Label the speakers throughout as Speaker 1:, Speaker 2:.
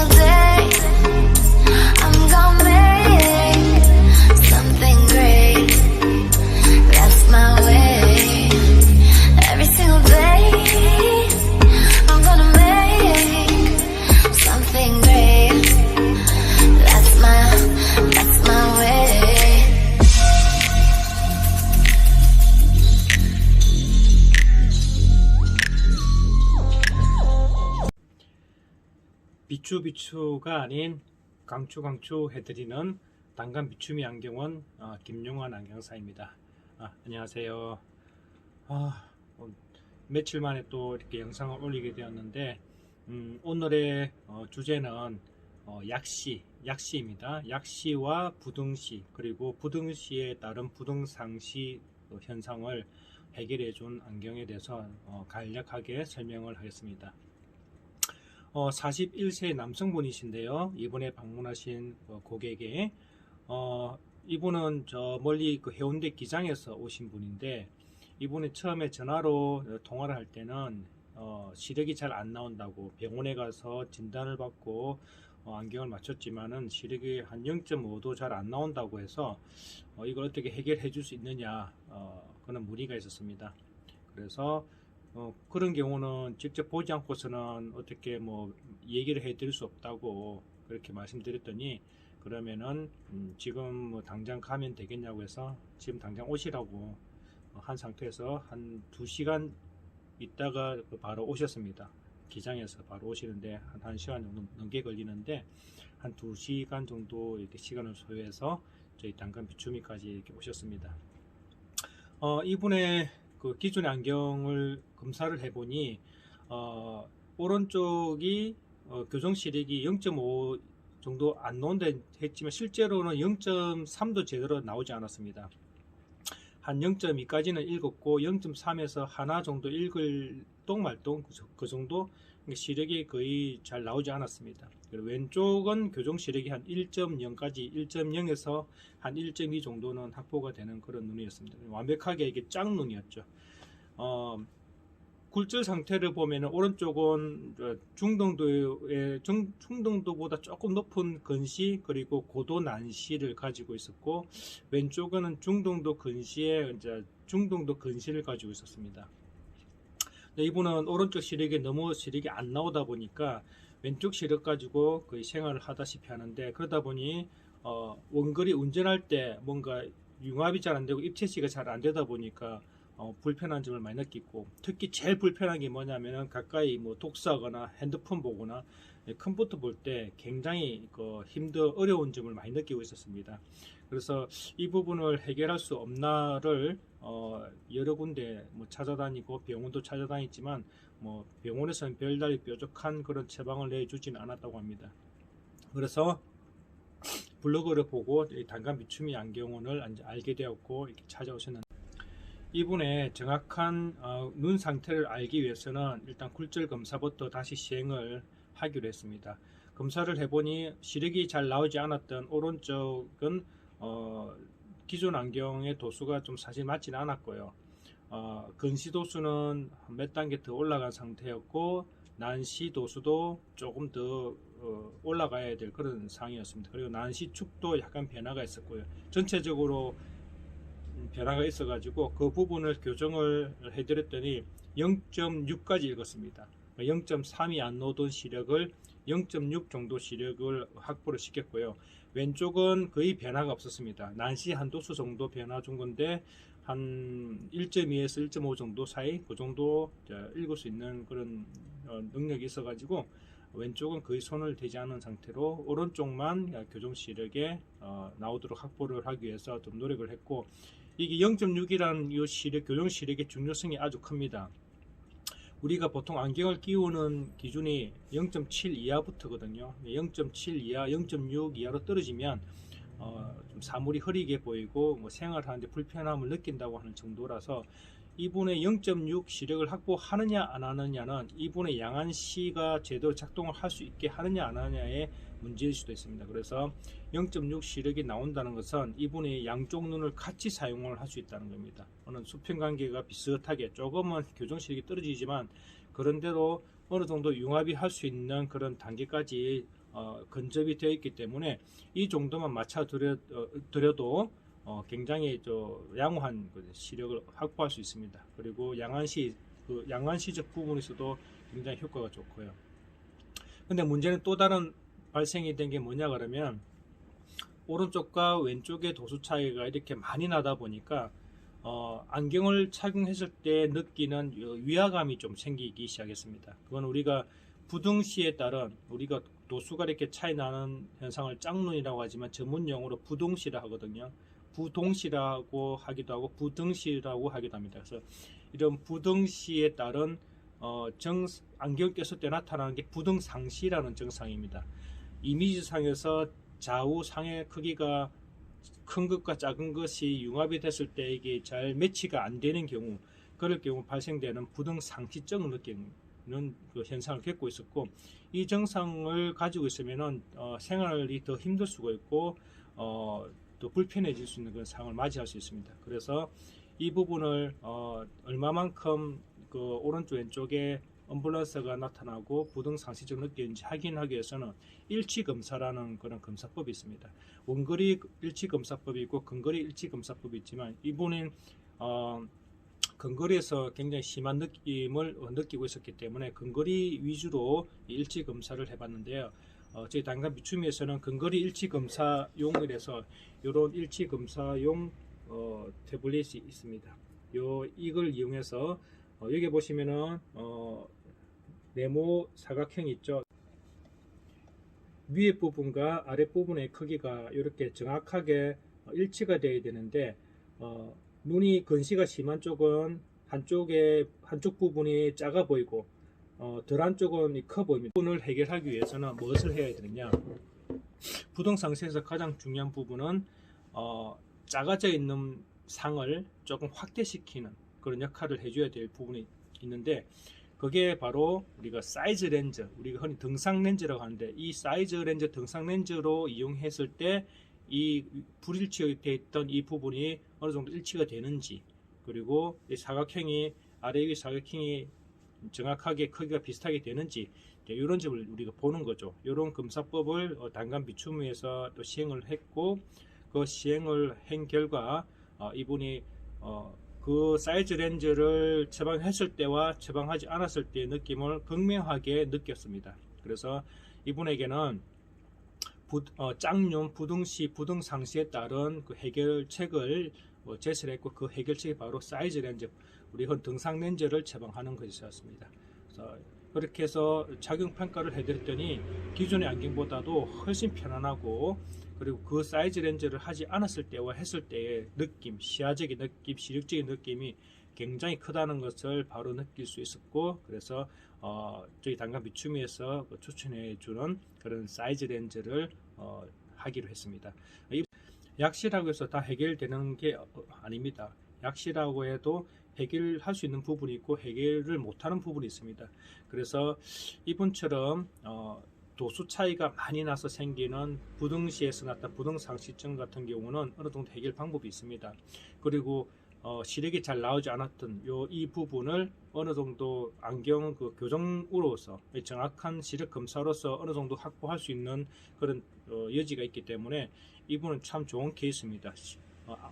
Speaker 1: single day I'm gonna make something great. That's my way. Every single day I'm gonna make something great. That's my way.
Speaker 2: 비추비추가 아닌 강추강추 해드리는 단감 비추미 안경원 김용환 안경사입니다. 안녕하세요. 며칠 만에 또 이렇게 영상을 올리게 되었는데 오늘의 주제는 약시입니다. 약시와 부등시, 그리고 부등시에 따른 부등상시 현상을 해결해 준 안경에 대해서 간략하게 설명을 하겠습니다. 41세 남성분이신데요. 이번에 방문하신 고객에 이분은 저 멀리 그 해운대 기장에서 오신 분인데, 이분이 처음에 전화로 통화를 할 때는 시력이 잘 안 나온다고 병원에 가서 진단을 받고 안경을 맞췄지만은 시력이 한 0.5도 잘 안 나온다고 해서 이걸 어떻게 해결해 줄 수 있느냐, 그런 문의가 있었습니다. 그래서 그런 경우는 직접 보지 않고서는 어떻게 뭐 얘기를 해 드릴 수 없다고 그렇게 말씀드렸더니, 그러면은 지금 뭐 당장 가면 되겠냐고 해서 지금 당장 오시라고 한 상태에서 한 2시간 있다가 바로 오셨습니다. 기장에서 바로 오시는데 한 1시간 정도 넘게 걸리는데, 한 2시간 정도 이렇게 시간을 소요해서 저희 단감 비추미까지 이렇게 오셨습니다. 이분의 그 기존의 안경을 검사를 해보니 오른쪽이 교정 시력이 0.5 정도 안 나온다 했지만 실제로는 0.3도 제대로 나오지 않았습니다. 한 0.2까지는 읽었고 0.3에서 하나 정도 읽을 똥말똥 그 정도 시력이 거의 잘 나오지 않았습니다. 그리고 왼쪽은 교정 시력이 한 1.0까지 1.0에서 한 1.2 정도는 확보가 되는 그런 눈이었습니다. 완벽하게 이게 짝눈이었죠. 굴절 상태를 보면 오른쪽은 중등도보다 조금 높은 근시 그리고 고도 난시를 가지고 있었고, 왼쪽은 중등도 근시에 이제 중등도 근시를 가지고 있었습니다. 이분은 오른쪽 시력이 너무 시력이 안 나오다 보니까 왼쪽 시력 가지고 거의 생활을 하다시피 하는데, 그러다 보니 원거리 운전할 때 뭔가 융합이 잘 안 되고 입체시가 잘 안 되다 보니까 불편한 점을 많이 느끼고, 특히 제일 불편한 게 뭐냐면은 가까이 뭐 독서하거나 핸드폰 보거나 컴퓨터 볼 때 굉장히 어려운 점을 많이 느끼고 있었습니다. 그래서 이 부분을 해결할 수 없나를 여러 군데 뭐 찾아다니고 병원도 찾아다녔지만 뭐 병원에서는 별다른 뾰족한 그런 처방을 내주지는 않았다고 합니다. 그래서 블로그를 보고 단감 비추미 안경원을 알게 되었고 이렇게 찾아오셨는데, 이분의 정확한 눈 상태를 알기 위해서는 일단 굴절 검사부터 다시 시행을 하기로 했습니다. 검사를 해보니 시력이 잘 나오지 않았던 오른쪽은 기존 안경의 도수가 좀 사실 맞지는 않았고요. 근시 도수는 몇 단계 더 올라간 상태였고, 난시 도수도 조금 더 올라가야 될 그런 상황이었습니다. 그리고 난시 축도 약간 변화가 있었고요. 전체적으로 변화가 있어가지고 그 부분을 교정을 해드렸더니 0.6까지 읽었습니다. 0.3이 안 나오던 시력을 0.6 정도 시력을 확보를 시켰고요. 왼쪽은 거의 변화가 없었습니다. 난시 한 도수 정도 변화 준 건데 한 1.2에서 1.5 정도 사이 그 정도 읽을 수 있는 그런 능력이 있어가지고 왼쪽은 거의 손을 대지 않은 상태로 오른쪽만 교정 시력에 나오도록 확보를 하기 위해서 좀 노력을 했고, 이게 0.6이라는 이 시력, 교정 시력의 중요성이 아주 큽니다. 우리가 보통 안경을 끼우는 기준이 0.7 이하부터거든요. 0.7 이하, 0.6 이하로 떨어지면 좀 사물이 흐리게 보이고 뭐 생활하는데 불편함을 느낀다고 하는 정도라서, 이분의 0.6 시력을 확보하느냐 안 하느냐는 이분의 양안시가 제대로 작동을 할 수 있게 하느냐 안 하느냐의 문제일 수도 있습니다. 그래서 0.6 시력이 나온다는 것은 이분의 양쪽 눈을 같이 사용을 할 수 있다는 겁니다. 어느 수평관계가 비슷하게 조금은 교정 시력이 떨어지지만 그런데도 어느 정도 융합이 할 수 있는 그런 단계까지 근접이 되어 있기 때문에 이 정도만 맞춰 드려도 굉장히 양호한 시력을 확보할 수 있습니다. 그리고 양안시적 부분에서도 굉장히 효과가 좋고요. 근데 문제는 또 다른 발생이 된 게 뭐냐 그러면 오른쪽과 왼쪽의 도수 차이가 이렇게 많이 나다 보니까 안경을 착용했을 때 느끼는 위화감이 좀 생기기 시작했습니다. 그건 우리가 부등시에 따른 우리가 도수가 이렇게 차이 나는 현상을 짝눈이라고 하지만 전문 용어로 부등시라 하거든요. 부동시라고 하기도 하고 부등시라고 하기도 합니다. 그래서 이런 부등시에 따른 안경 꼈을 때 나타나는 게 부등상시라는 증상입니다. 이미지상에서 좌우 상의 크기가 큰 것과 작은 것이 융합이 됐을 때 이게 잘 매치가 안 되는 경우, 그럴 경우 발생되는 부등상시증을 느끼는 그 현상을 겪고 있었고, 이 증상을 가지고 있으면은 생활이 더 힘들 수가 있고 또 불편해질 수 있는 그런 상황을 맞이할 수 있습니다. 그래서 이 부분을 얼마만큼 그 오른쪽 왼쪽에 언밸런스가 나타나고 부등상시증 느끼는지 확인하기 위해서는 일치검사라는 그런 검사법이 있습니다. 원거리 일치검사법이 있고 근거리 일치검사법이 있지만 이분은 근거리에서 굉장히 심한 느낌을 느끼고 있었기 때문에 근거리 위주로 일치검사를 해봤는데요. 저희 단감 비추미에서는 근거리 일치검사용이라서 이런 일치검사용 태블릿이 있습니다. 이걸 이용해서 여기 보시면은 네모 사각형이 있죠. 위에 부분과 아래 부분의 크기가 이렇게 정확하게 일치가 되어야 되는데 눈이 근시가 심한 쪽은 한쪽 부분이 작아 보이고 덜한 쪽은 커 보입니다. 부분을 해결하기 위해서는 무엇을 해야 되느냐? 부등상시에서 가장 중요한 부분은 작아져 있는 상을 조금 확대시키는 그런 역할을 해줘야 될 부분이 있는데, 그게 바로 우리가 사이즈 렌즈, 우리가 흔히 등상 렌즈라고 하는데, 이 사이즈 렌즈 등상 렌즈로 이용했을 때 이 불일치되어 있던 이 부분이 어느 정도 일치가 되는지, 그리고 이 사각형이 아래 위 사각형이 정확하게 크기가 비슷하게 되는지, 이런 점을 우리가 보는 거죠. 이런 검사법을 단감 비추미에서 또 시행을 했고, 그 시행을 한 결과 이분이 그 사이즈 렌즈를 처방했을 때와 처방하지 않았을 때의 느낌을 극명하게 느꼈습니다. 그래서 이분에게는 짝눈, 부등시, 부등상시에 따른 그 해결책을 제시했고, 그 해결책이 바로 사이즈 렌즈, 우리 흔 등상 렌즈를 처방하는 것이었습니다. 그래서 그렇게 해서 착용 평가를 해드렸더니 기존의 안경보다도 훨씬 편안하고, 그리고 그 사이즈 렌즈를 하지 않았을 때와 했을 때의 느낌, 시야적인 느낌, 시력적인 느낌이 굉장히 크다는 것을 바로 느낄 수 있었고, 그래서 저희 단감 비추미에서 추천해 주는 그런 사이즈 렌즈를 하기로 했습니다. 약시라고 해서 다 해결되는 게 아닙니다. 약시라고 해도 해결할 수 있는 부분이 있고 해결을 못하는 부분이 있습니다. 그래서 이분처럼 도수 차이가 많이 나서 생기는 부등시에서 나타난 부등상시증 같은 경우는 어느 정도 해결 방법이 있습니다. 그리고 시력이 잘 나오지 않았던 이 부분을 어느 정도 안경 그 교정으로서 정확한 시력 검사로서 어느 정도 확보할 수 있는 그런 여지가 있기 때문에 이분은 참 좋은 케이스입니다.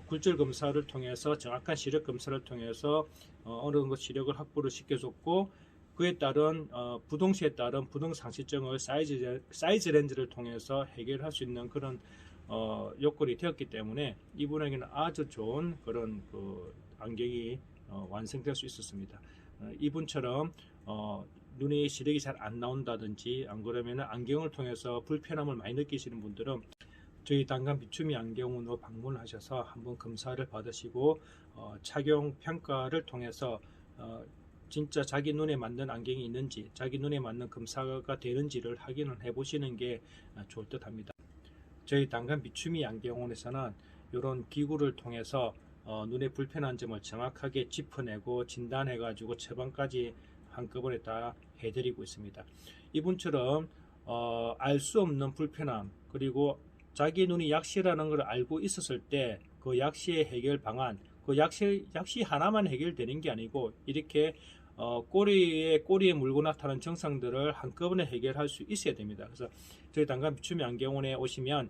Speaker 2: 굴절 검사를 통해서 정확한 시력 검사를 통해서 어느 정도 시력을 확보를 시켜줬고, 그에 따른 부등시에 따른 부등상시증을 사이즈 렌즈를 통해서 해결할 수 있는 그런 요건이 되었기 때문에 이분에게는 아주 좋은 그런 그 안경이 완성될 수 있었습니다. 이분처럼 눈에 시력이 잘 안 나온다든지, 안 그러면 안경을 통해서 불편함을 많이 느끼시는 분들은 저희 단감 비추미 안경으로 방문하셔서 한번 검사를 받으시고 착용 평가를 통해서 진짜 자기 눈에 맞는 안경이 있는지, 자기 눈에 맞는 검사가 되는지를 확인을 해 보시는 게 좋을 듯 합니다. 저희 단감 비추미 안경원에서는 이런 기구를 통해서 눈에 불편한 점을 정확하게 짚어내고 진단해 가지고 처방까지 한꺼번에 다 해드리고 있습니다. 이분처럼 알 수 없는 불편함, 그리고 자기 눈이 약시라는 걸 알고 있었을 때 그 약시의 해결 방안, 그 약시 하나만 해결되는 게 아니고 이렇게 꼬리에 물고 나타나는 증상들을 한꺼번에 해결할 수 있어야 됩니다. 그래서 저희 단감 비추미 안경원에 오시면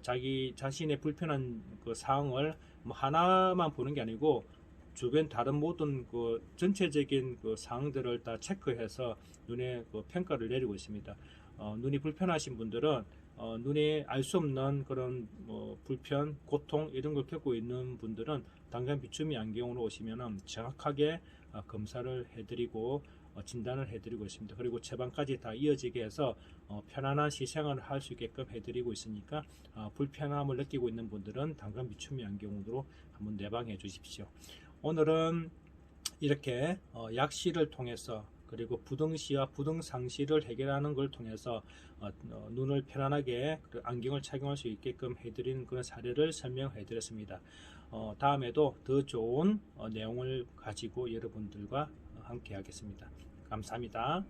Speaker 2: 자기 자신의 불편한 그 사항을 뭐 하나만 보는 게 아니고 주변 다른 모든 그 전체적인 그 사항들을 다 체크해서 눈에 그 평가를 내리고 있습니다. 눈이 불편하신 분들은 눈에 알 수 없는 그런 불편, 고통 이런 걸 겪고 있는 분들은 단감 비추미 안경으로 오시면은 정확하게 검사를 해드리고 진단을 해드리고 있습니다. 그리고 처방까지 다 이어지게 해서 편안한 시생활을 할 수 있게끔 해드리고 있으니까 불편함을 느끼고 있는 분들은 단감 비추미 안경으로 한번 내방해 주십시오. 오늘은 이렇게 약시를 통해서 그리고 부등시와 부등상시를 해결하는 걸 통해서 눈을 편안하게 안경을 착용할 수 있게끔 해드리는 그런 사례를 설명해 드렸습니다. 다음에도 더 좋은 내용을 가지고 여러분들과 함께 하겠습니다. 감사합니다.